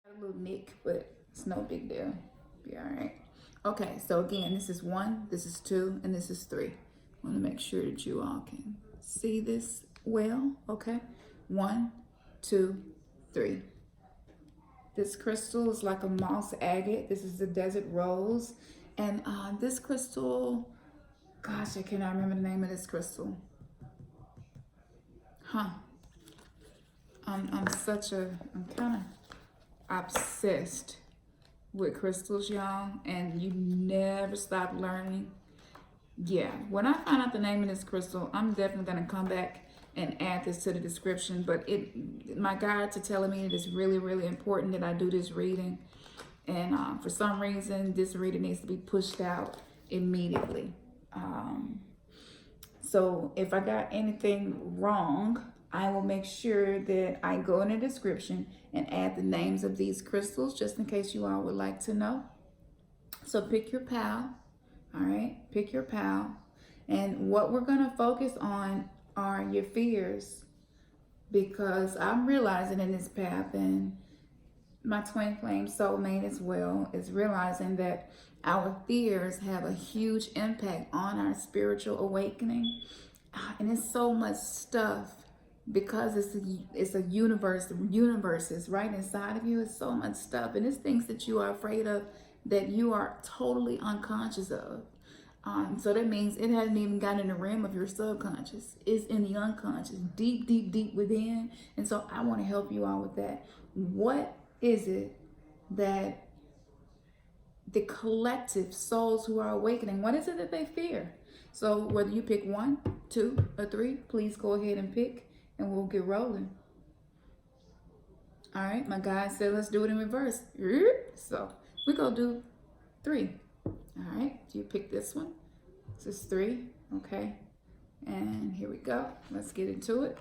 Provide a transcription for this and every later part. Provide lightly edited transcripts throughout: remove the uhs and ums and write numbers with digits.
A little nick, but it's no big deal. Be all right. Okay, so again, this is 1, this is 2, and this is 3. I want to make sure that you all can see this well. Okay, 1, 2, 3. This crystal is like a moss agate. This is the desert rose. And this crystal, gosh, I cannot remember the name of this crystal. I'm kind of obsessed with crystals, y'all, and you never stop learning. Yeah, when I find out the name of this crystal, I'm definitely going to come back and add this to the description. But my guides are telling me it is really, really important that I do this reading. And for some reason, this reading needs to be pushed out immediately. So if I got anything wrong, I will make sure that I go in the description and add the names of these crystals, just in case you all would like to know. So pick your pal. All right, pick your pal. And what we're going to focus on are your fears, because I'm realizing in this path, and my twin flame soulmate as well is realizing that our fears have a huge impact on our spiritual awakening. And it's so much stuff, because it's a universe. The universe is right inside of you. It's so much stuff, and it's things that you are afraid of that you are totally unconscious of. So that means it hasn't even gotten in the realm of your subconscious. It's in the unconscious, deep, deep, deep within. And so I want to help you out with that. What is it that the collective souls who are awakening, what is it that they fear? So whether you pick 1, 2, or 3, please go ahead and pick, and we'll get rolling. All right, my guy said let's do it in reverse. So we're going to do 3. All right, you pick this one. This is 3, okay? And here we go. Let's get into it.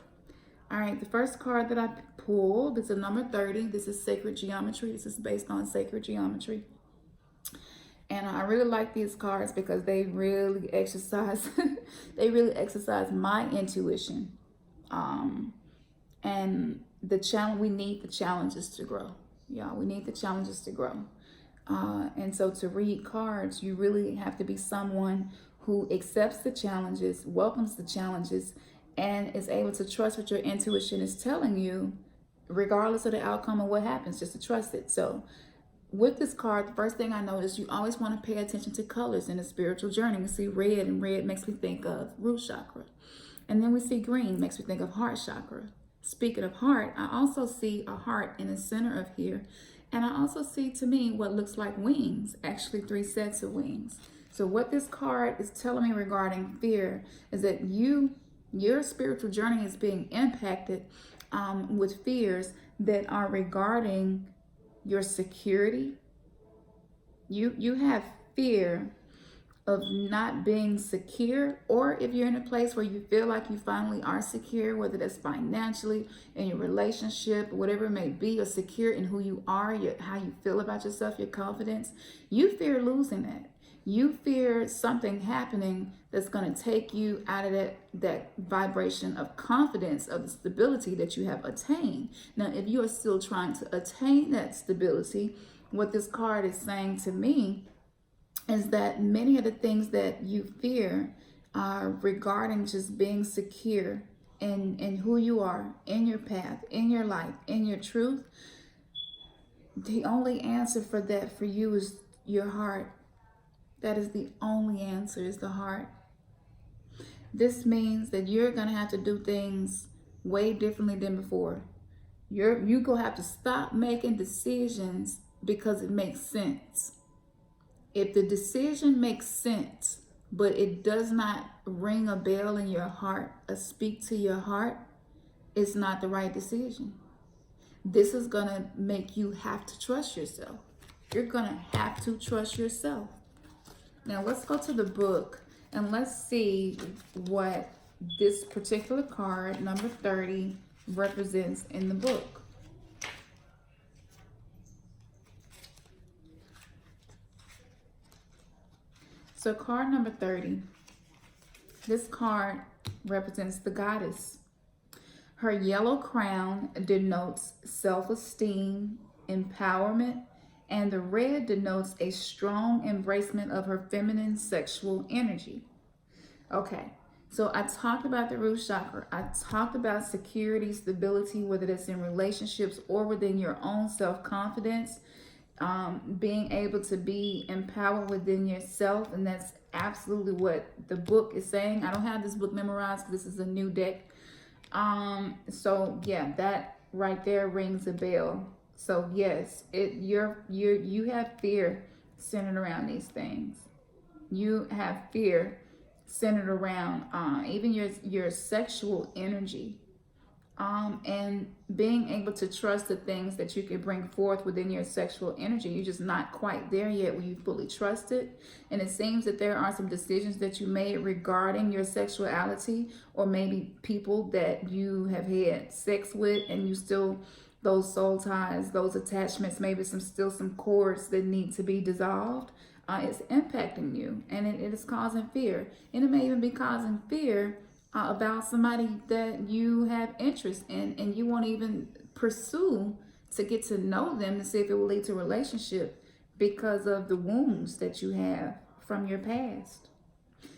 All right, the first card that I pulled is a number 30. This is sacred geometry. This is based on sacred geometry. And I really like these cards because they really exercise they really exercise my intuition. And the challenge, we need the challenges to grow. Yeah, we need the challenges to grow. And so to read cards, you really have to be someone who accepts the challenges, welcomes the challenges, and is able to trust what your intuition is telling you, regardless of the outcome of what happens, just to trust it. So with this card, the first thing I noticed, you always want to pay attention to colors in a spiritual journey. We see red, and red makes me think of root chakra. And then we see green, makes me think of heart chakra. Speaking of heart, I also see a heart in the center of here. And I also see, to me, what looks like wings, actually 3 sets of wings. So what this card is telling me regarding fear is that your spiritual journey is being impacted with fears that are regarding your security. You have fear of not being secure, or if you're in a place where you feel like you finally are secure, whether that's financially, in your relationship, whatever it may be, or secure in who you are, how you feel about yourself, your confidence, you fear losing that. You fear something happening that's going to take you out of that vibration of confidence, of the stability that you have attained. Now, if you are still trying to attain that stability, what this card is saying to me is that many of the things that you fear are regarding just being secure in who you are, in your path, in your life, in your truth. The only answer for that for you is your heart. That is the only answer, is the heart. This means that you're going to have to do things way differently than before. You're going to have to stop making decisions because it makes sense. If the decision makes sense, but it does not ring a bell in your heart or speak to your heart, it's not the right decision. This is going to make you have to trust yourself. You're going to have to trust yourself. Now let's go to the book and let's see what this particular card, number 30, represents in the book. So card number 30, this card represents the goddess. Her yellow crown denotes self-esteem empowerment, and the red denotes a strong embracement of her feminine sexual energy. Okay, so I talked about the root chakra. I talked about security, stability, whether that's in relationships or within your own self-confidence, being able to be empowered within yourself. And that's absolutely what the book is saying. I don't have this book memorized because this is a new deck. So yeah, that right there rings a bell. So yes, you have fear centered around these things. You have fear centered around even your sexual energy, and being able to trust the things that you can bring forth within your sexual energy. You're just not quite there yet where you fully trust it. And it seems that there are some decisions that you made regarding your sexuality, or maybe people that you have had sex with, and you still, those soul ties, those attachments, maybe still some cords that need to be dissolved. It's impacting you, and it is causing fear. And it may even be causing fear about somebody that you have interest in, and you won't even pursue to get to know them to see if it will lead to a relationship because of the wounds that you have from your past.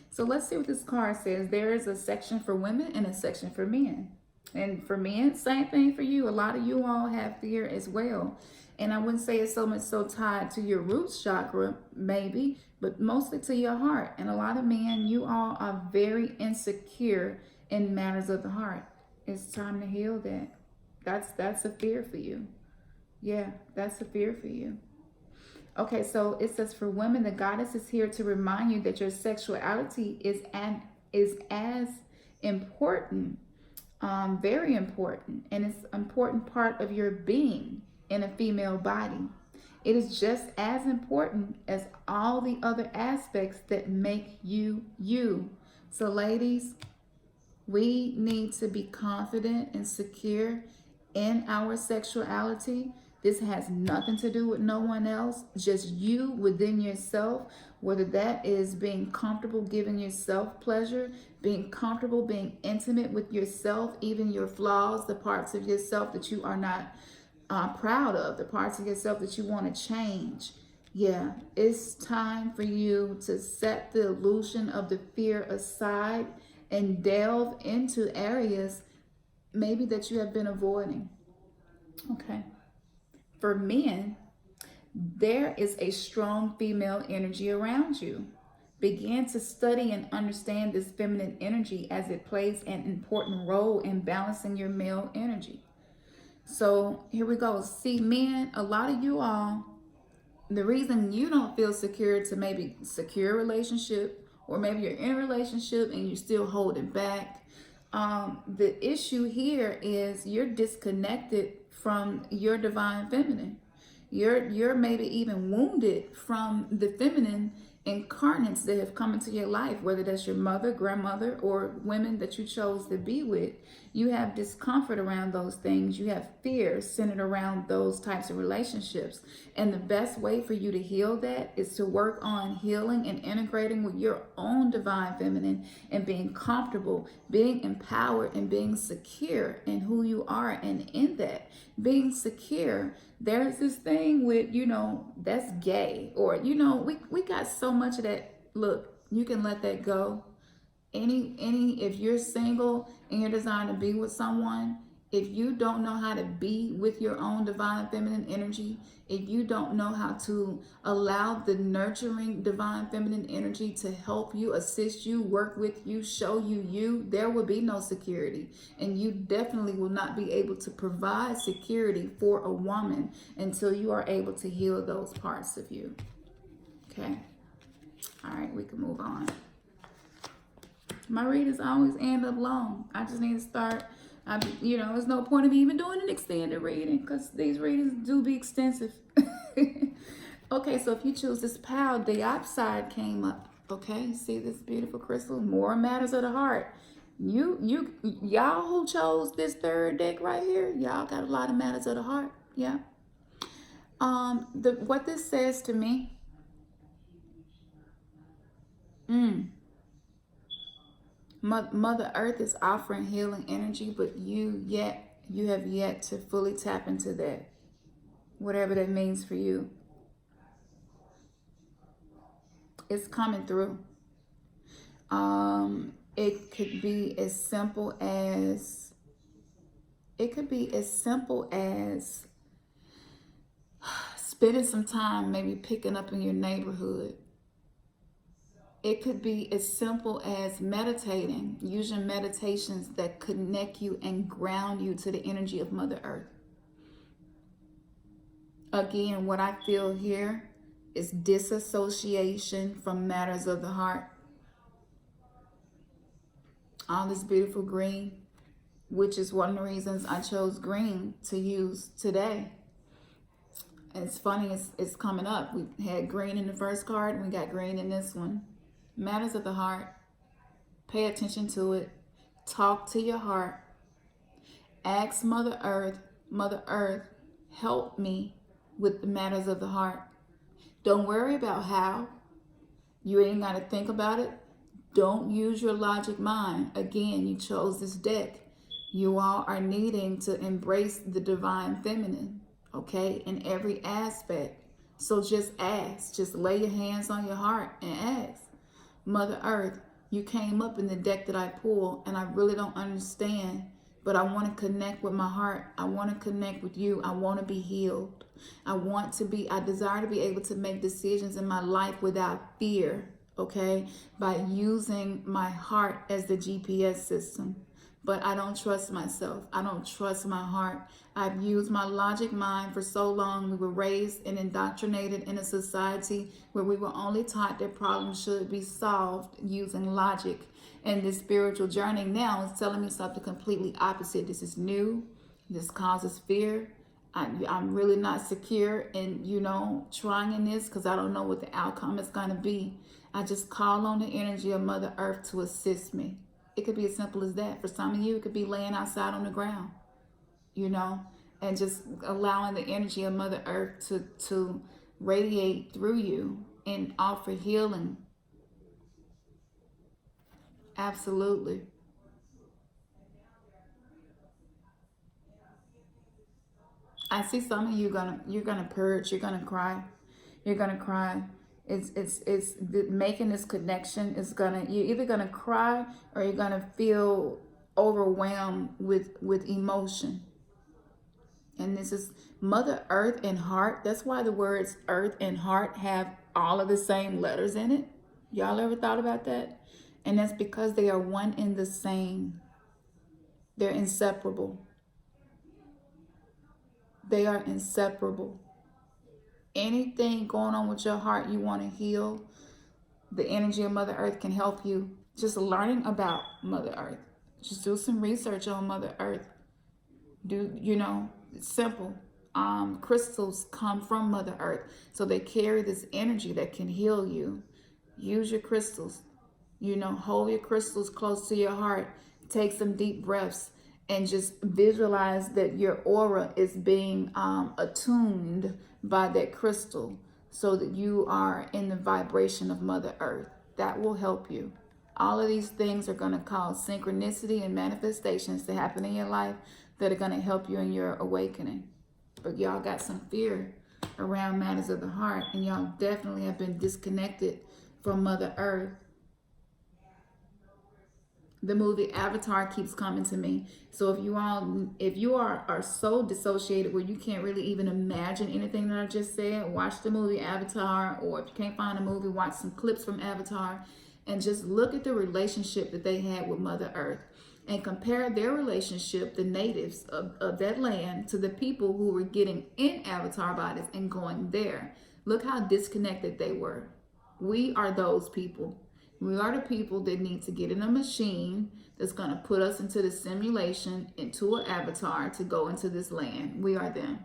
So let's see what this card says. There is a section for women and a section for men. And for men, same thing for you. A lot of you all have fear as well. And I wouldn't say it's so much so tied to your root chakra, maybe, but mostly to your heart. And a lot of men, you all are very insecure in matters of the heart. It's time to heal that. That's a fear for you. Yeah, that's a fear for you. Okay, so it says for women, the goddess is here to remind you that your sexuality is as important, very important, and it's an important part of your being in a female body. It is just as important as all the other aspects that make you you. So ladies, we need to be confident and secure in our sexuality. This has nothing to do with no one else, just you within yourself, whether that is being comfortable giving yourself pleasure, being comfortable being intimate with yourself, even your flaws, the parts of yourself that you are not proud of, the parts of yourself that you want to change. Yeah, it's time for you to set the illusion of the fear aside and delve into areas maybe that you have been avoiding. Okay. For men, there is a strong female energy around you. Begin to study and understand this feminine energy as it plays an important role in balancing your male energy. So here we go. See, men, a lot of you all, the reason you don't feel secure to maybe secure a relationship, or maybe you're in a relationship and you're still holding back, the issue here is you're disconnected from your divine feminine. You're maybe even wounded from the feminine incarnates that have come into your life, whether that's your mother, grandmother, or women that you chose to be with. You have discomfort around those things. You have fear centered around those types of relationships. And the best way for you to heal that is to work on healing and integrating with your own divine feminine and being comfortable, being empowered, and being secure in who you are. And in that, being secure, there's this thing with, that's gay, or, we got so much of that. Look, you can let that go. If you're single and you're designed to be with someone, if you don't know how to be with your own divine feminine energy, if you don't know how to allow the nurturing divine feminine energy to help you, assist you, work with you, show you, there will be no security. And you definitely will not be able to provide security for a woman until you are able to heal those parts of you. Okay. All right, we can move on. My readings always end up long. I just need to start. There's no point of me even doing an extended reading because these readings do be extensive. Okay, so if you choose this pile diopside came up. Okay, see this beautiful crystal? More matters of the heart. Y'all who chose this third deck right here, y'all got a lot of matters of the heart. Yeah. What this says to me. Mother Earth is offering healing energy, but you have yet to fully tap into that. whatever that means for you. It's coming through. It could be as simple as, spending some time maybe picking up in your neighborhood. It could be as simple as meditating, using meditations that connect you and ground you to the energy of Mother Earth. Again, what I feel here is disassociation from matters of the heart. All this beautiful green, which is one of the reasons I chose green to use today. And it's funny, it's coming up. We had green in the first card and we got green in this one. Matters of the heart. Pay attention to it. Talk to your heart. Ask Mother Earth, help me with the matters of the heart. Don't worry about how. You ain't got to think about it. Don't use your logic mind. Again, you chose this deck. You all are needing to embrace the divine feminine, okay, in every aspect. So just ask. Just lay your hands on your heart and ask. Mother Earth, you came up in the deck that I pulled, and I really don't understand, but I want to connect with my heart. I want to connect with you. I want to be healed. I desire to be able to make decisions in my life without fear, okay, by using my heart as the GPS system. But I don't trust myself. I don't trust my heart. I've used my logic mind for so long. We were raised and indoctrinated in a society where we were only taught that problems should be solved using logic. And this spiritual journey now is telling me something completely opposite. This is new. This causes fear. I'm really not secure in, trying in this because I don't know what the outcome is going to be. I just call on the energy of Mother Earth to assist me. It could be as simple as that. For some of you, it could be laying outside on the ground, and just allowing the energy of Mother Earth to radiate through you and offer healing. Absolutely. I see some of you you're gonna purge, you're gonna cry, you're gonna cry. It's making this connection is you're either gonna cry or you're gonna feel overwhelmed with emotion. And this is Mother Earth and heart. That's why the words earth and heart have all of the same letters in it. Y'all ever thought about that? And that's because they are one and the same. They're inseparable. They are inseparable. Anything going on with your heart you want to heal, the energy of Mother Earth can help you. Just learning about Mother Earth. Just do some research on Mother Earth. It's simple. Crystals come from Mother Earth. So they carry this energy that can heal you. Use your crystals. Hold your crystals close to your heart. Take some deep breaths. And just visualize that your aura is being attuned by that crystal so that you are in the vibration of Mother Earth. That will help you. All of these things are going to cause synchronicity and manifestations to happen in your life that are going to help you in your awakening. But y'all got some fear around matters of the heart, and y'all definitely have been disconnected from Mother Earth. The movie Avatar keeps coming to me. So if you are so dissociated where you can't really even imagine anything that I just said, watch the movie Avatar, or if you can't find a movie, watch some clips from Avatar and just look at the relationship that they had with Mother Earth and compare their relationship, the natives of that land, to the people who were getting in Avatar bodies and going there. Look how disconnected they were. We are those people. We are the people that need to get in a machine that's going to put us into the simulation, into an avatar to go into this land. We are them.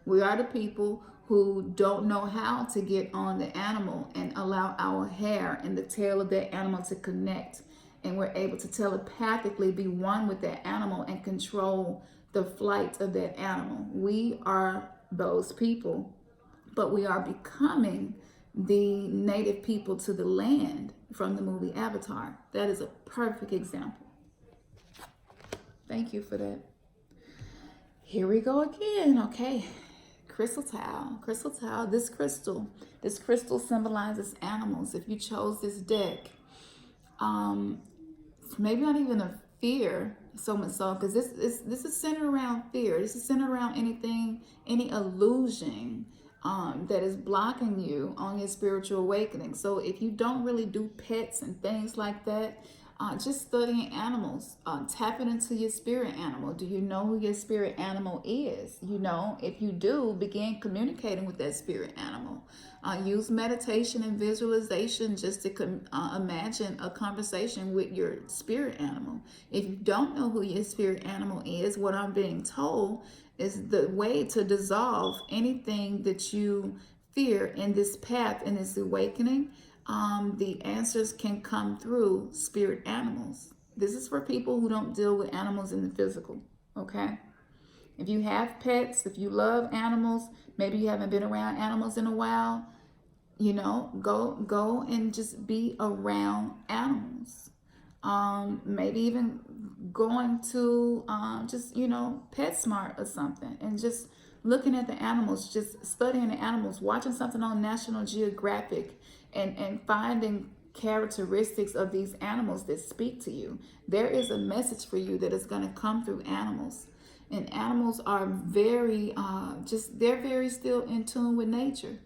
We are the people who don't know how to get on the animal and allow our hair and the tail of that animal to connect. And we're able to telepathically be one with that animal and control the flight of that animal. We are those people, but we are becoming the native people to the land from the movie Avatar. That is a perfect example. Thank you for that. Here we go again. Okay. Crystal towel, crystal towel. This crystal symbolizes animals. If you chose this deck, maybe not even a fear so much so, because this is centered around fear. This is centered around anything, any illusion that is blocking you on your spiritual awakening. So if you don't really do pets and things like that, just studying animals, tapping into your spirit animal. Do you know who your spirit animal is? You know, if you do, begin communicating with that spirit animal. Use meditation and visualization just to imagine a conversation with your spirit animal. If you don't know who your spirit animal is, what I'm being told is the way to dissolve anything that you fear in this path, in this awakening. The answers can come through spirit animals. This is for people who don't deal with animals in the physical, okay? If you have pets, if you love animals, maybe you haven't been around animals in a while, you know, go and just be around animals. Maybe even going to just, you know, PetSmart or something, and just looking at the animals, just studying the animals, watching something on National Geographic, and finding characteristics of these animals that speak to you. There is a message for you that is going to come through animals. And animals are very, they're very still in tune with nature.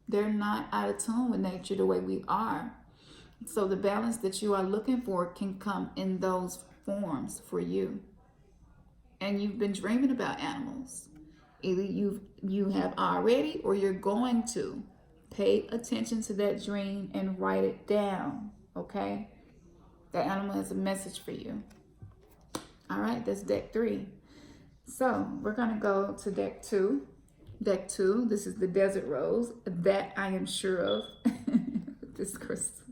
They're not out of tune with nature the way we are. So the balance that you are looking for can come in those forms for you. And you've been dreaming about animals. Either you have already, or you're going to. Pay attention to that dream and write it down, okay? That animal has a message for you. All right, that's deck 3. So we're going to go to deck 2. Deck 2, this is the Desert Rose. That I am sure of. This crystal.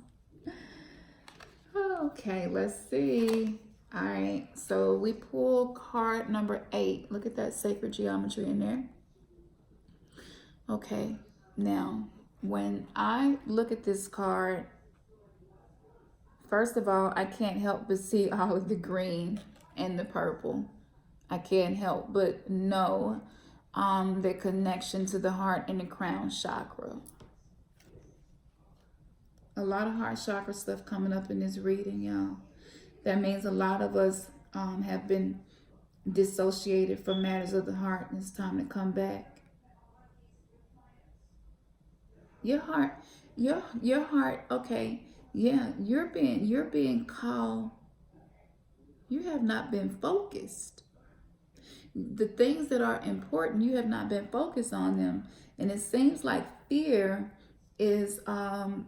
Okay, let's see. All right, so we pull card number 8. Look at that sacred geometry in there. Okay, now, when I look at this card, first of all, I can't help but see all of the green and the purple. I can't help but know the connection to the heart and the crown chakra. A lot of heart chakra stuff coming up in this reading, y'all. That means a lot of us have been dissociated from matters of the heart, and it's time to come back. Your heart, okay, yeah, you're being called. You have not been focused. The things that are important, you have not been focused on them. And it seems like fear is kind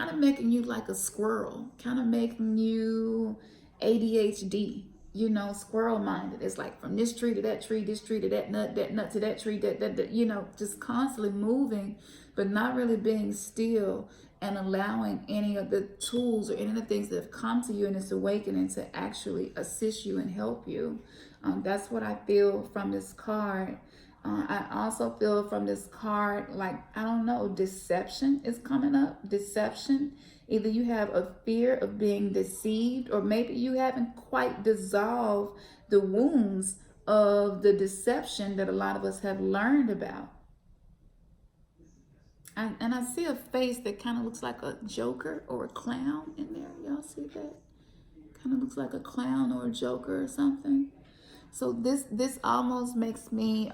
of making you like a squirrel, kind of making you ADHD, you know, squirrel minded. It's like from this tree to that tree, this tree to that nut to that tree, that you know, just constantly moving, but not really being still and allowing any of the tools or any of the things that have come to you in this awakening to actually assist you and help you. That's what I feel from this card. I also feel from this card, like, I don't know, deception is coming up. Deception. Either you have a fear of being deceived, or maybe you haven't quite dissolved the wounds of the deception that a lot of us have learned about. And I see a face that kind of looks like a joker or a clown in there. Y'all see that? Kind of looks like a clown or a joker or something. So this almost makes me, okay,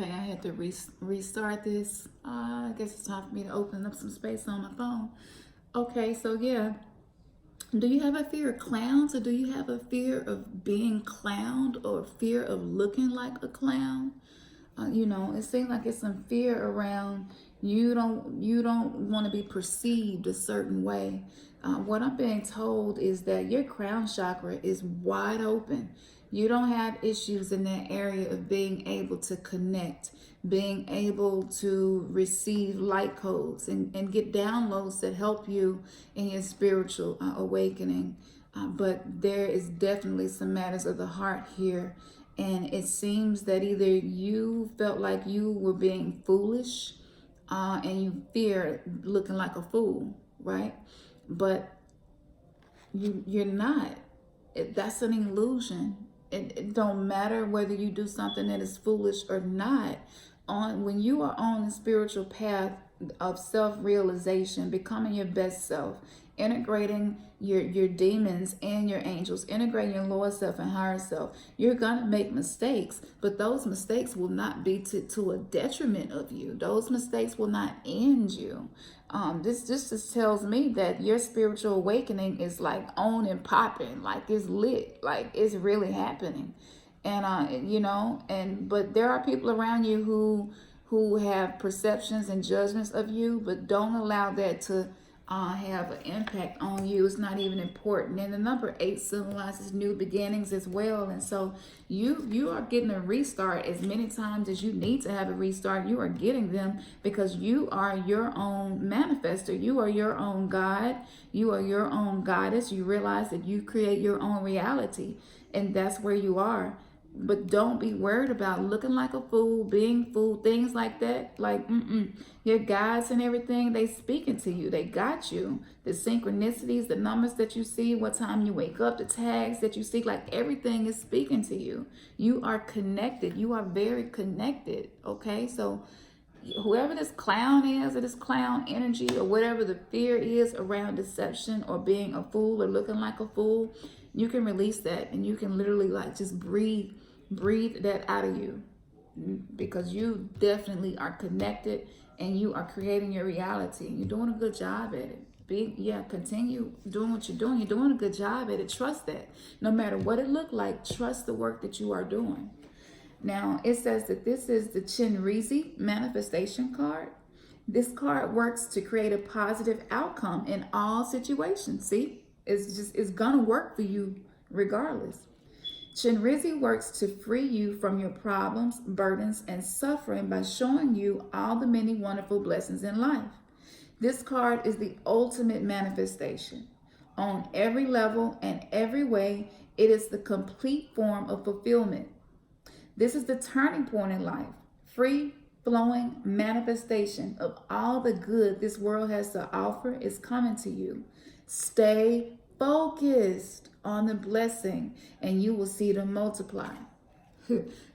I had to restart this. I guess it's time for me to open up some space on my phone. Okay, so yeah. Do you have a fear of clowns, or do you have a fear of being clowned, or fear of looking like a clown? You know, it seems like it's some fear around you don't want to be perceived a certain way. What I'm being told is that your crown chakra is wide open. You don't have issues in that area of being able to connect, being able to receive light codes and get downloads that help you in your spiritual awakening. But there is definitely some matters of the heart here. And it seems that either you felt like you were being foolish and you fear looking like a fool, right? But you're not. That's an illusion. it don't matter whether you do something that is foolish or not. When you are on the spiritual path of self-realization, becoming your best self, integrating your demons and your angels, integrating your lower self and higher self, you're gonna make mistakes, but those mistakes will not be to a detriment of you. Those mistakes will not end you. This just tells me that your spiritual awakening is like on and popping, like it's lit, like it's really happening. And you know, but there are people around you who have perceptions and judgments of you, but don't allow that to have an impact on you. It's not even important. And the number 8 symbolizes new beginnings as well. And so you are getting a restart as many times as you need to have a restart. You are getting them because you are your own manifester. You are your own God. You are your own goddess. You realize that you create your own reality, and that's where you are. But don't be worried about looking like a fool, being fool, things like that. Like, your guides and everything, they speaking to you. They got you. The synchronicities, the numbers that you see, what time you wake up, the tags that you see, like everything is speaking to you. You are connected. You are very connected. Okay, so whoever this clown is, or this clown energy, or whatever the fear is around deception or being a fool or looking like a fool, you can release that, and you can literally like just breathe that out of you, because you definitely are connected and you are creating your reality. You're doing a good job at it. Continue doing what you're doing. You're doing a good job at it. Trust that. No matter what it looked like, trust the work that you are doing. Now, it says that this is the Chinrizi manifestation card. This card works to create a positive outcome in all situations. See? It's gonna work for you regardless. Chinrizi works to free you from your problems, burdens, and suffering by showing you all the many wonderful blessings in life. This card is the ultimate manifestation. On every level and every way, it is the complete form of fulfillment. This is the turning point in life. Free flowing manifestation of all the good this world has to offer is coming to you. Stay focused on the blessing and you will see them multiply.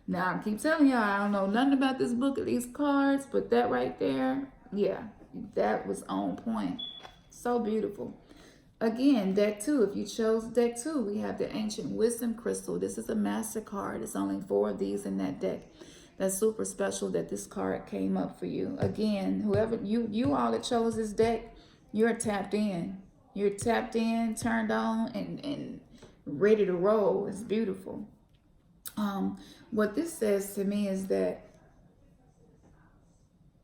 Now, I keep telling y'all, I don't know nothing about this book or these cards, but that right there, yeah, that was on point. So beautiful. Again, deck 2. If you chose deck 2, we have the Ancient Wisdom Crystal. This is a master card. It's only 4 of these in that deck. That's super special that this card came up for you. Again, whoever you all that chose this deck, you're tapped in. You're tapped in, turned on, and ready to roll. It's beautiful. What this says to me is that,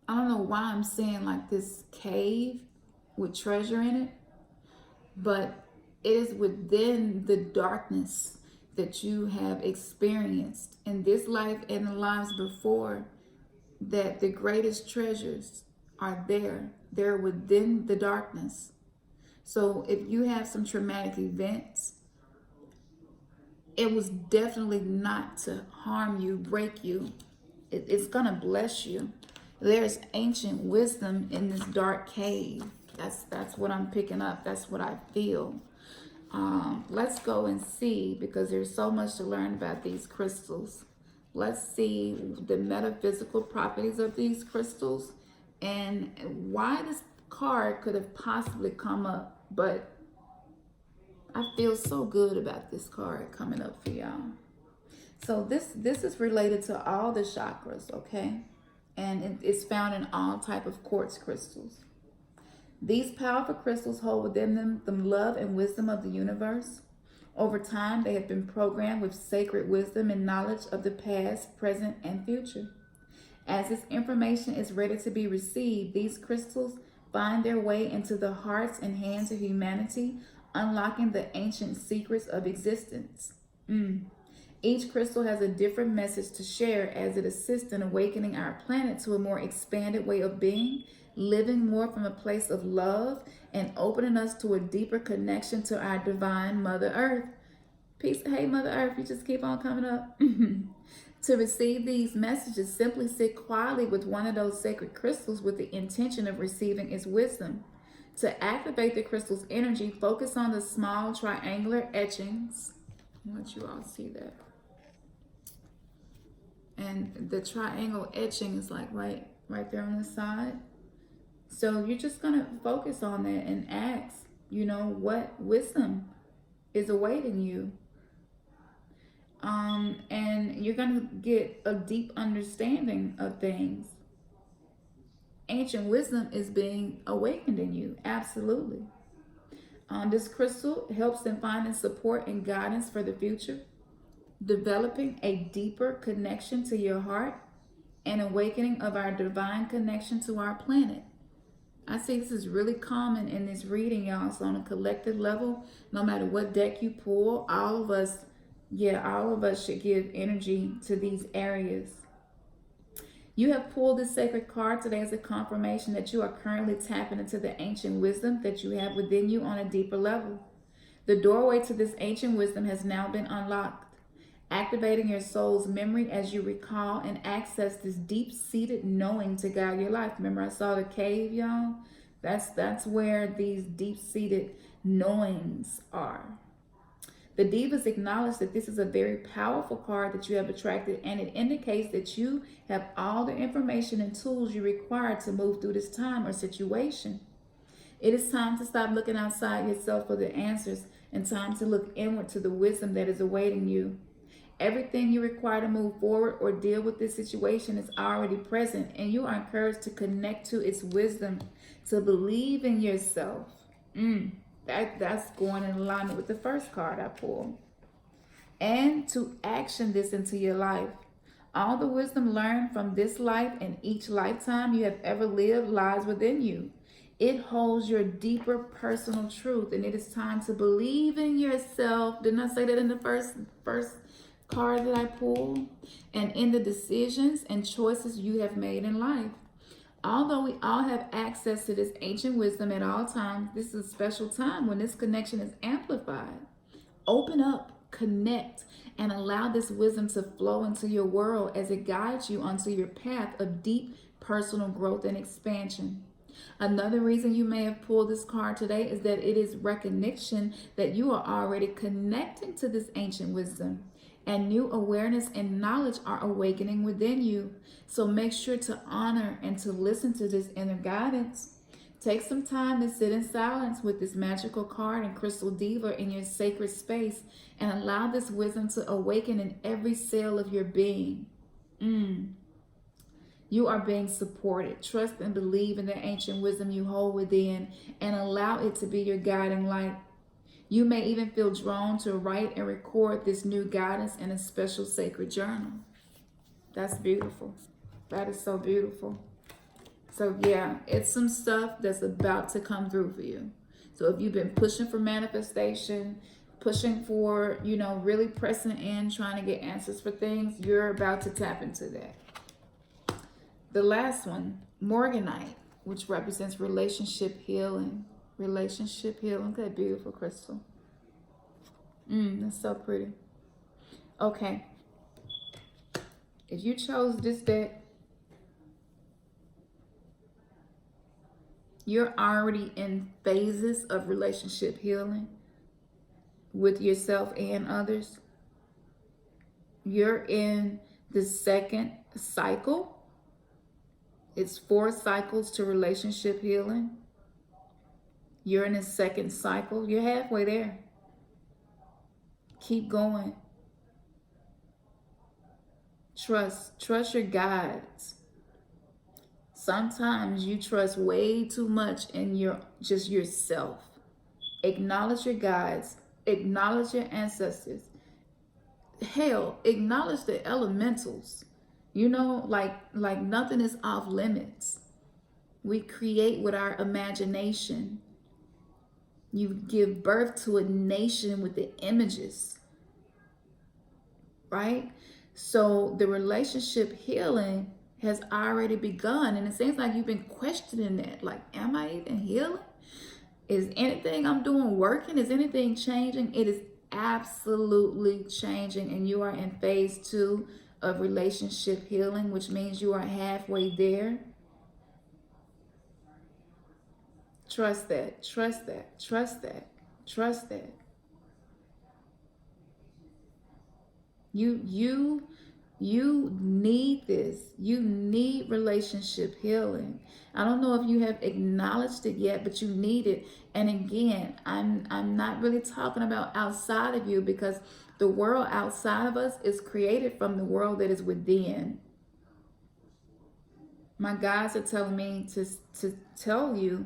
I don't know why I'm seeing like this cave with treasure in it, but it is within the darkness that you have experienced in this life and the lives before, that the greatest treasures are there. They're within the darkness. So if you have some traumatic events, it was definitely not to harm you, break you. It's gonna bless you. There's ancient wisdom in this dark cave. That's what I'm picking up. That's what I feel. Let's go and see, because there's so much to learn about these crystals. Let's see the metaphysical properties of these crystals and why this card could have possibly come up. But I feel so good about this card coming up for y'all. So this is related to all the chakras, okay? And it's found in all type of quartz crystals. These powerful crystals hold within them the love and wisdom of the universe. Over time, they have been programmed with sacred wisdom and knowledge of the past, present, and future. As this information is ready to be received, these crystals find their way into the hearts and hands of humanity, unlocking the ancient secrets of existence. Each crystal has a different message to share as it assists in awakening our planet to a more expanded way of being, living more from a place of love, and opening us to a deeper connection to our divine Mother Earth. Peace. Hey, Mother Earth, you just keep on coming up. To receive these messages, simply sit quietly with one of those sacred crystals with the intention of receiving its wisdom. To activate the crystal's energy, focus on the small triangular etchings. I want you all to see that. And the triangle etching is like right there on the side. So you're just going to focus on that and ask, you know, what wisdom is awaiting you. And you're going to get a deep understanding of things. Ancient wisdom is being awakened in you. Absolutely. This crystal helps in finding support and guidance for the future, developing a deeper connection to your heart, and awakening of our divine connection to our planet. I see this is really common in this reading, y'all. So on a collective level, no matter what deck you pull, all of us should give energy to these areas. You have pulled this sacred card today as a confirmation that you are currently tapping into the ancient wisdom that you have within you on a deeper level. The doorway to this ancient wisdom has now been unlocked, activating your soul's memory as you recall and access this deep-seated knowing to guide your life. Remember, I saw the cave, y'all? That's where these deep-seated knowings are. The Divas acknowledge that this is a very powerful card that you have attracted, and it indicates that you have all the information and tools you require to move through this time or situation. It is time to stop looking outside yourself for the answers and time to look inward to the wisdom that is awaiting you. Everything you require to move forward or deal with this situation is already present, and you are encouraged to connect to its wisdom, to believe in yourself. That's going in alignment with the first card I pulled. And to action this into your life. All the wisdom learned from this life and each lifetime you have ever lived lies within you. It holds your deeper personal truth, and it is time to believe in yourself. Didn't I say that in the first card that I pulled? And in the decisions and choices you have made in life. Although we all have access to this ancient wisdom at all times, this is a special time when this connection is amplified. Open up, connect, and allow this wisdom to flow into your world as it guides you onto your path of deep personal growth and expansion. Another reason you may have pulled this card today is that it is recognition that you are already connecting to this ancient wisdom, and new awareness and knowledge are awakening within you. So make sure to honor and to listen to this inner guidance. Take some time to sit in silence with this magical card and crystal diva in your sacred space, and allow this wisdom to awaken in every cell of your being. You are being supported. Trust and believe in the ancient wisdom you hold within, and allow it to be your guiding light. You may even feel drawn to write and record this new guidance in a special sacred journal. That's beautiful. That is so beautiful. So yeah, it's some stuff that's about to come through for you. So if you've been pushing for manifestation, pushing for, you know, really pressing in, trying to get answers for things, you're about to tap into that. The last one, Morganite, which represents relationship healing. Relationship healing. Okay, beautiful crystal. That's so pretty. Okay. If you chose this deck, you're already in phases of relationship healing with yourself and others. You're in the second cycle. It's 4 cycles to relationship healing. You're in the second cycle. You're halfway there. Keep going. Trust your guides. Sometimes you trust way too much in just yourself. Acknowledge your guides. Acknowledge your ancestors. Hell, acknowledge the elementals. You know, like nothing is off limits. We create with our imagination. You give birth to a nation with the images, right? So the relationship healing has already begun, and it seems like you've been questioning that. Like, am I even healing? Is anything I'm doing working? Is anything changing? It is absolutely changing, and you are in phase 2 of relationship healing, which means you are halfway there. Trust that, trust that, trust that, trust that. You You need this. You need relationship healing. I don't know if you have acknowledged it yet, but you need it. And again, I'm not really talking about outside of you, because the world outside of us is created from the world that is within. My guides are telling me to tell you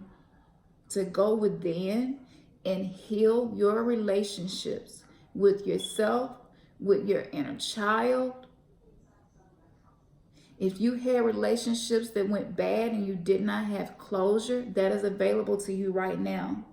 to go within and heal your relationships with yourself, with your inner child. If you had relationships that went bad and you did not have closure, that is available to you right now.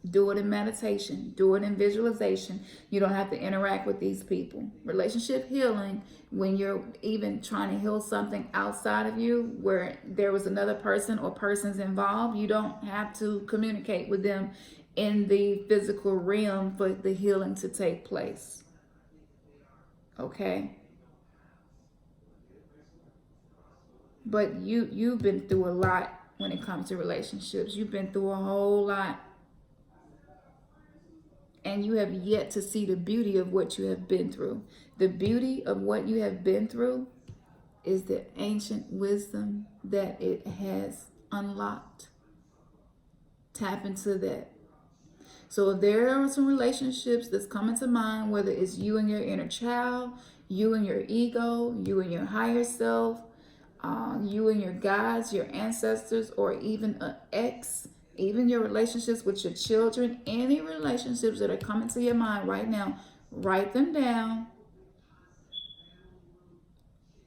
Do it in meditation. Do it in visualization. You don't have to interact with these people. Relationship healing, when you're even trying to heal something outside of you where there was another person or persons involved, you don't have to communicate with them in the physical realm for the healing to take place. Okay? But you've been through a lot when it comes to relationships. You've been through a whole lot. And you have yet to see the beauty of what you have been through. The beauty of what you have been through is the ancient wisdom that it has unlocked. Tap into that. So if there are some relationships that's coming to mind, whether it's you and your inner child, you and your ego, you and your higher self, you and your guides, your ancestors, or even an ex, even your relationships with your children, any relationships that are coming to your mind right now, write them down.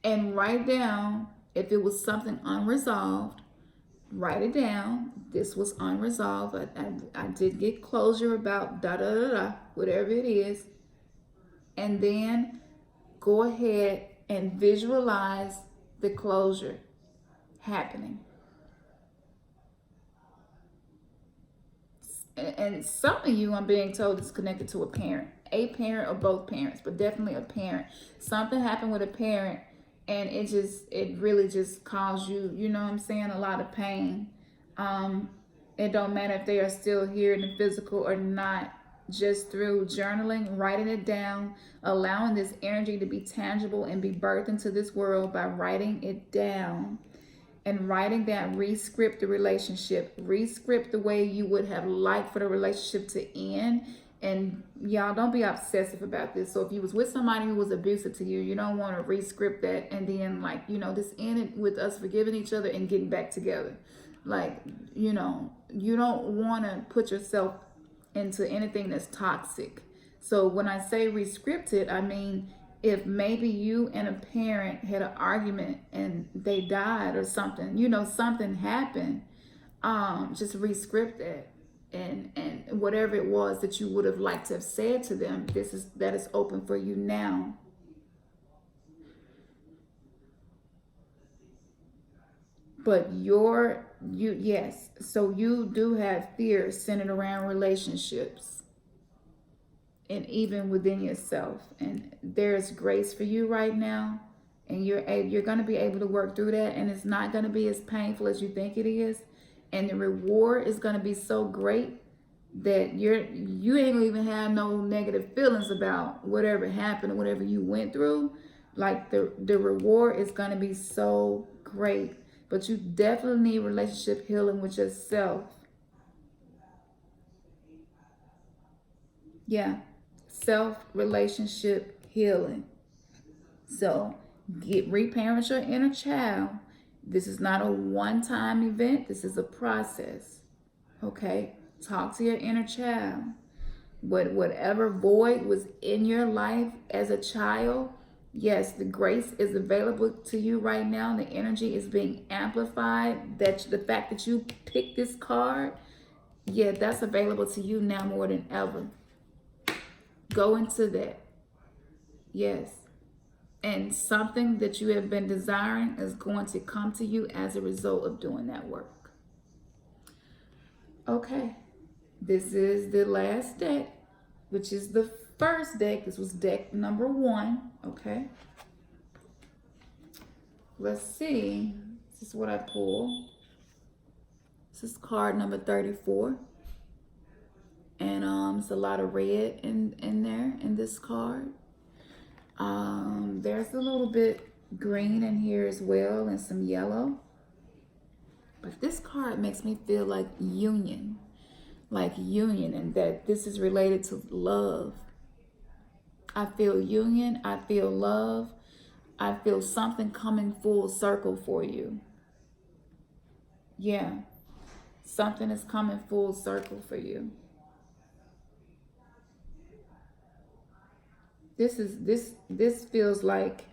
And write down if it was something unresolved. Write it down. This was unresolved. I did get closure about whatever it is. And then go ahead and visualize the closure happening. And some of you, I'm being told, is connected to a parent or both parents, but definitely a parent. Something happened with a parent, and it really just caused you, you know what I'm saying, a lot of pain. It don't matter if they are still here in the physical or not. Just through journaling, writing it down, allowing this energy to be tangible and be birthed into this world by writing it down. And writing down, re-script the relationship, re-script the way you would have liked for the relationship to end. And y'all, don't be obsessive about this. So if you was with somebody who was abusive to you, you don't want to re-script that and then, like, you know, this ended with us forgiving each other and getting back together. Like, you know, you don't want to put yourself into anything that's toxic. So when I say re-script it, I mean, if maybe you and a parent had an argument and they died or something, you know, something happened, just re-script that. And whatever it was that you would have liked to have said to them, that is open for you now. But yes, so you do have fear centered around relationships and even within yourself. And there's grace for you right now. And you're going to be able to work through that. And it's not going to be as painful as you think it is. And the reward is going to be so great that you ain't gonna even have no negative feelings about whatever happened or whatever you went through. Like the reward is going to be so great. But you definitely need relationship healing with yourself. Yeah. Self-relationship healing. So reparent your inner child. This is not a one-time event. This is a process. Okay? Talk to your inner child. Whatever void was in your life as a child, yes, the grace is available to you right now. The energy is being amplified. The fact that you picked this card, yeah, that's available to you now more than ever. Go into that. Yes. And something that you have been desiring is going to come to you as a result of doing that work. Okay. This is the last deck, which is the first deck. This was deck number 1. Okay. Let's see. This is what I pulled. This is card number 34. And it's a lot of red in there in this card. There's a little bit green in here as well and some yellow. But this card makes me feel like union, and that this is related to love. I feel union, I feel love, I feel something coming full circle for you. Yeah, something is coming full circle for you. This feels like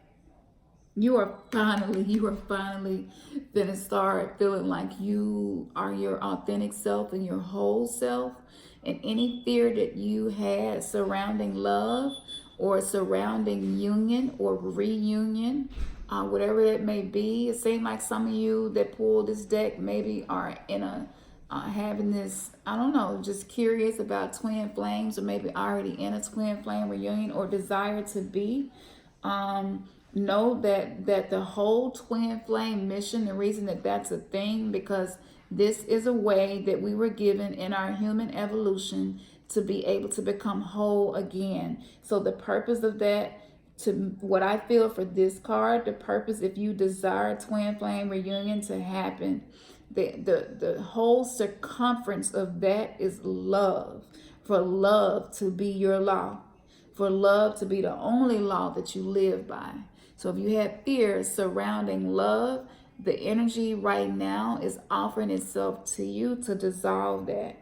you are finally gonna start feeling like you are your authentic self and your whole self, and any fear that you had surrounding love or surrounding union or reunion, whatever it may be. It seems like some of you that pulled this deck maybe are in a having this, I don't know, just curious about twin flames, or maybe already in a twin flame reunion or desire to be. Know that the whole twin flame mission, the reason that that's a thing, because this is a way that we were given in our human evolution to be able to become whole again. So the purpose of that, to what I feel for this card, the purpose, if you desire twin flame reunion to happen, the whole circumference of that is love. For love to be your law. For love to be the only law that you live by. So if you have fears surrounding love, the energy right now is offering itself to you to dissolve that.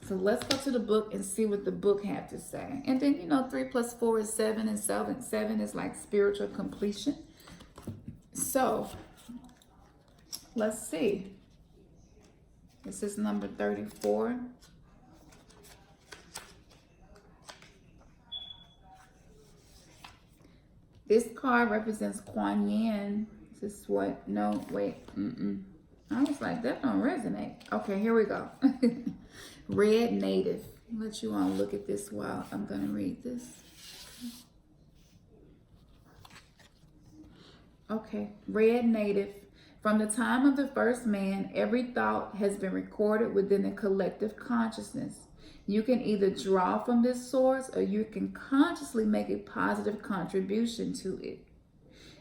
So let's go to the book and see what the book had to say. And then, 3 + 4 is 7, and 7 is like spiritual completion. So let's see. This is number 34. This card represents Kuan Yin. This is what? No, wait. I was like, that don't resonate. Okay, here we go. Red Native. I'll let you all look at this while I'm going to read this. Okay, Red Native. From the time of the first man, every thought has been recorded within the collective consciousness. You can either draw from this source, or you can consciously make a positive contribution to it.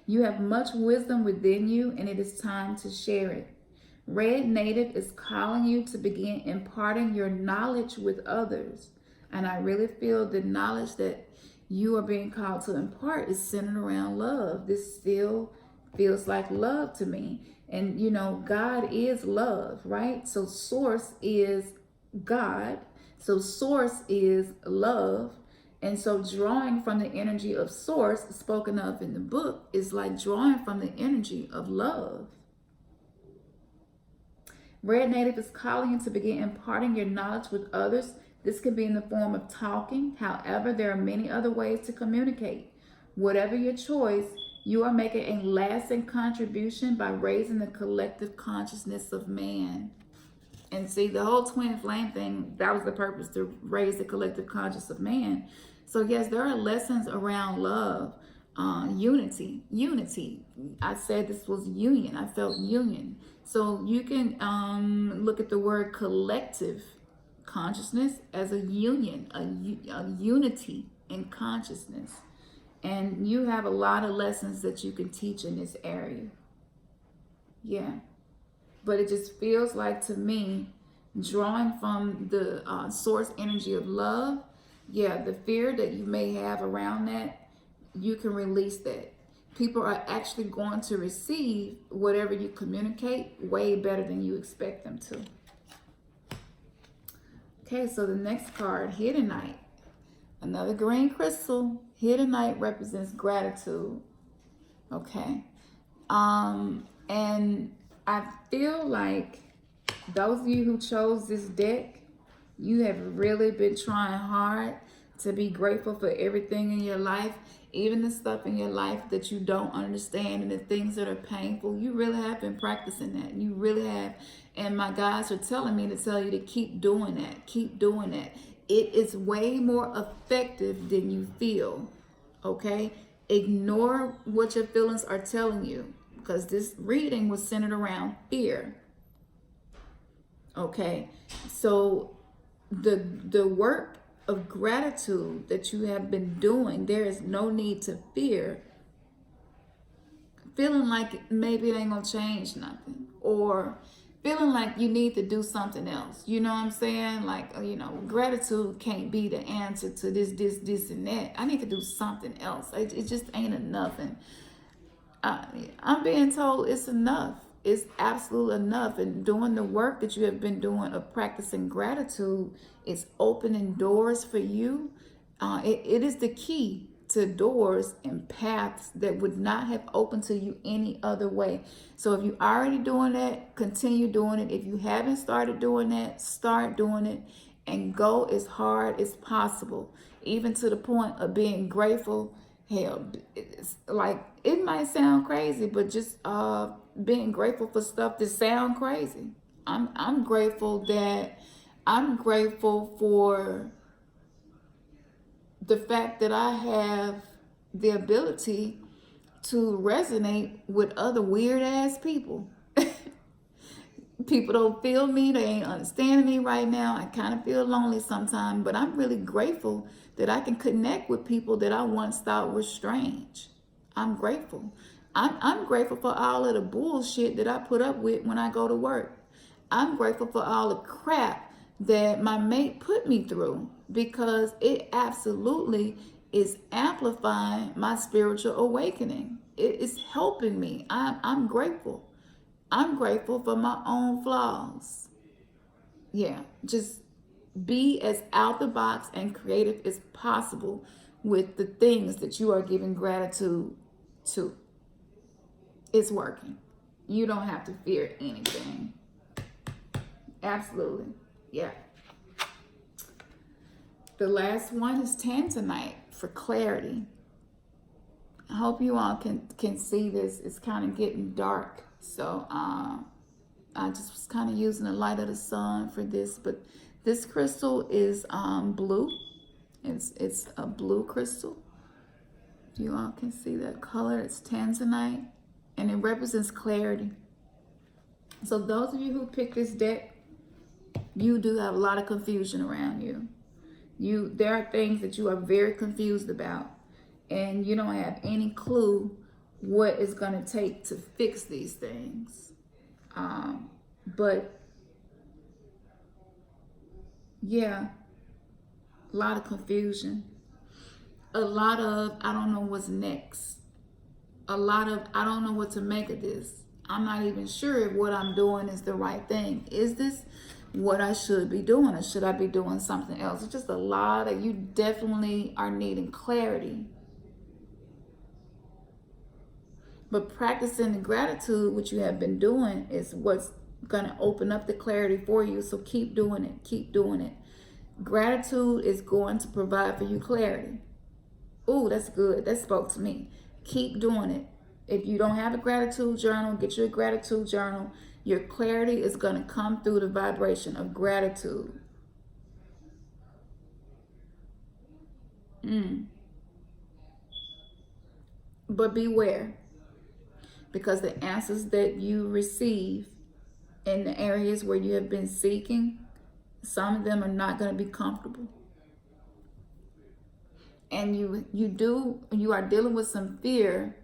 You have much wisdom within you, and it is time to share it. Red Native is calling you to begin imparting your knowledge with others. And I really feel the knowledge that you are being called to impart is centered around love. This still feels like love to me. And God is love, right? So source is God. So source is love. And so drawing from the energy of source spoken of in the book is like drawing from the energy of love. Red Native is calling you to begin imparting your knowledge with others. This can be in the form of talking. However, there are many other ways to communicate. Whatever your choice, you are making a lasting contribution by raising the collective consciousness of man. And see, the whole twin flame thing, that was the purpose, to raise the collective consciousness of man. So yes, there are lessons around love, unity. I said this was union. I felt union. So you can look at the word collective consciousness as a union, a unity in consciousness. And you have a lot of lessons that you can teach in this area. Yeah. But it just feels like, to me, drawing from the source energy of love, yeah, the fear that you may have around that, you can release that. People are actually going to receive whatever you communicate way better than you expect them to. Okay, so the next card, Hedonite. Another green crystal. Hedonite represents gratitude. Okay. And I feel like those of you who chose this deck, you have really been trying hard to be grateful for everything in your life, even the stuff in your life that you don't understand and the things that are painful. You really have been practicing that. You really have. And my guides are telling me to tell you to keep doing that. Keep doing that. It is way more effective than you feel. Okay? Ignore what your feelings are telling you, because this reading was centered around fear. Okay? So the work of gratitude that you have been doing, there is no need to fear feeling like maybe it ain't gonna change nothing, or feeling like you need to do something else. You know what I'm saying? Like, you know, gratitude can't be the answer to this, and that. I need to do something else. It just ain't enough. And I'm being told it's enough. It's absolute enough. And doing the work that you have been doing of practicing gratitude is opening doors for you. It is the key to doors and paths that would not have opened to you any other way. So if you're already doing that, continue doing it. If you haven't started doing that, start doing it and go as hard as possible, even to the point of being grateful. Hell, it's like, it might sound crazy, but just being grateful for stuff that sound crazy. I'm grateful for the fact that I have the ability to resonate with other weird ass people. People don't feel me. They ain't understanding me right now. I kind of feel lonely sometimes, but I'm really grateful that I can connect with people that I once thought were strange. I'm grateful. I'm grateful for all of the bullshit that I put up with when I go to work. I'm grateful for all the crap that my mate put me through, because it absolutely is amplifying my spiritual awakening. It is helping me. I'm grateful. I'm grateful for my own flaws. Yeah, just be as out the box and creative as possible with the things that you are giving gratitude to. It's working. You don't have to fear anything. Absolutely. Yeah. The last one is tanzanite for clarity. I hope you all can see this. It's kind of getting dark. So I just was kind of using the light of the sun for this. But this crystal is blue. It's a blue crystal. You all can see that color. It's tanzanite. And it represents clarity. So those of you who picked this deck, you do have a lot of confusion around you. There are things that you are very confused about, and you don't have any clue what it's going to take to fix these things. But yeah, a lot of confusion, a lot of I don't know what's next, a lot of I don't know what to make of this. I'm not even sure if what I'm doing is the right thing. Is this what I should be doing, or should I be doing something else? It's just a lot of, you definitely are needing clarity. But practicing the gratitude, which you have been doing, is what's going to open up the clarity for you. So keep doing it. Keep doing it. Gratitude is going to provide for you clarity. Ooh, that's good. That spoke to me. Keep doing it. If you don't have a gratitude journal, get you a gratitude journal. Your clarity is going to come through the vibration of gratitude. But beware, because the answers that you receive in the areas where you have been seeking, some of them are not going to be comfortable. And you are dealing with some fear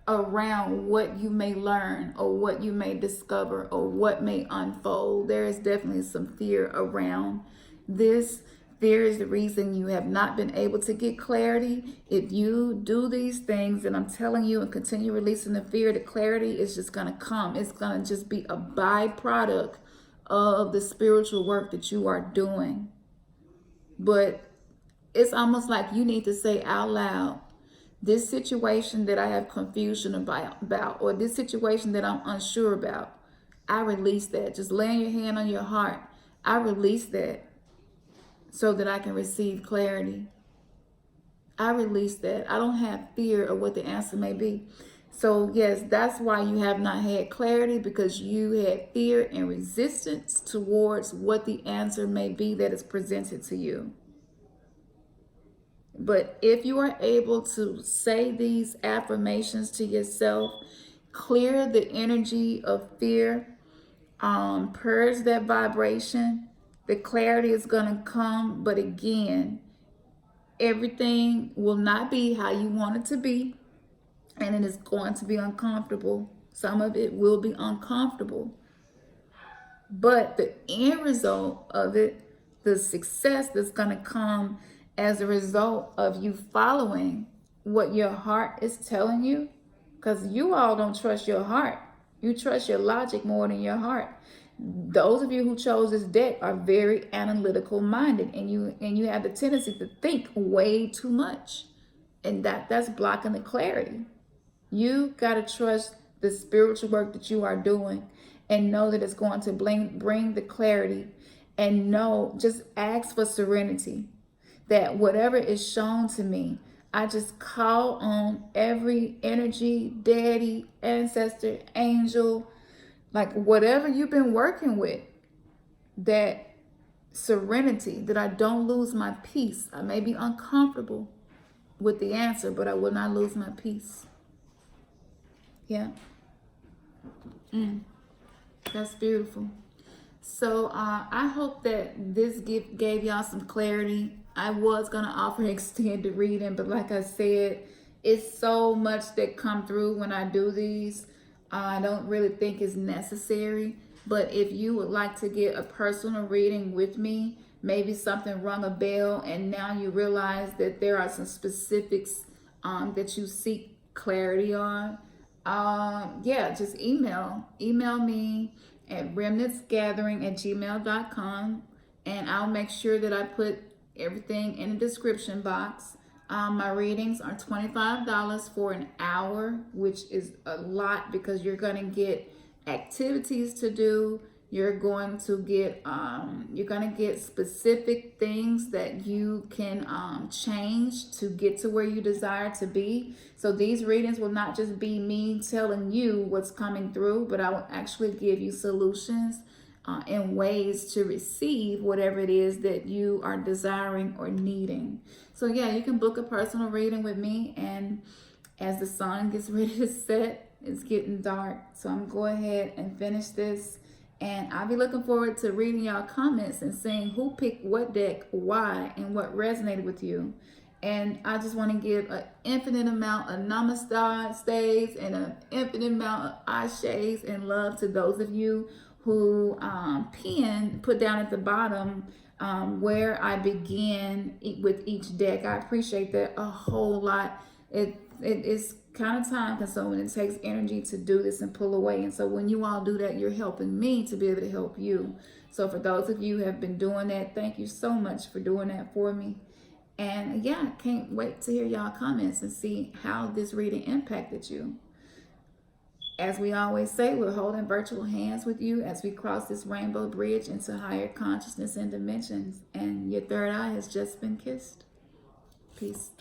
around what you may learn, or what you may discover, or what may unfold. There is definitely some fear around this. Fear is the reason you have not been able to get clarity. If you do these things, and I'm telling you, and continue releasing the fear, the clarity is just going to come. It's going to just be a byproduct of the spiritual work that you are doing. But it's almost like you need to say out loud, this situation that I have confusion about, or this situation that I'm unsure about, I release that. Just laying your hand on your heart, I release that so that I can receive clarity. I release that. I don't have fear of what the answer may be. So yes, that's why you have not had clarity, because you had fear and resistance towards what the answer may be that is presented to you. But if you are able to say these affirmations to yourself, clear the energy of fear, purge that vibration, The clarity is going to come, but again, everything will not be how you want it to be, and it is going to be uncomfortable. Some of it will be uncomfortable, but the end result of it, the success that's going to come as a result of you following what your heart is telling you, because you all don't trust your heart. You trust your logic more than your heart. Those of you who chose this deck are very analytical minded, and you have the tendency to think way too much, and that's blocking the clarity. You got to trust the spiritual work that you are doing and know that it's going to bring the clarity, and just ask for serenity, that whatever is shown to me, I just call on every energy, daddy, ancestor, angel, like whatever you've been working with, that serenity, that I don't lose my peace. I may be uncomfortable with the answer, but I will not lose my peace. Yeah. That's beautiful. So I hope that this gift gave y'all some clarity. I was going to offer extended reading, but like I said, it's so much that come through when I do these. I don't really think it's necessary. But if you would like to get a personal reading with me, maybe something rung a bell and now you realize that there are some specifics that you seek clarity on, yeah, just email me at remnantsgathering@gmail.com, and I'll make sure that I put everything in the description box. My readings are $25 for an hour, which is a lot because you're going to get activities to do. You're going to get specific things that you can change to get to where you desire to be. So these readings will not just be me telling you what's coming through, but I will actually give you solutions and ways to receive whatever it is that you are desiring or needing. So yeah, you can book a personal reading with me, and as the sun gets ready to set, it's getting dark. So I'm going to go ahead and finish this. And I'll be looking forward to reading y'all comments and seeing who picked what deck, why, and what resonated with you. And I just want to give an infinite amount of namaste and an infinite amount of ashes and love to those of you who put down at the bottom where I began with each deck. I appreciate that a whole lot. It is kind of time consuming. It takes energy to do this and pull away. And so when you all do that, you're helping me to be able to help you. So for those of you who have been doing that, thank you so much for doing that for me. And yeah, I can't wait to hear y'all comments and see how this reading impacted you. As we always say, we're holding virtual hands with you as we cross this rainbow bridge into higher consciousness and dimensions. And your third eye has just been kissed. Peace.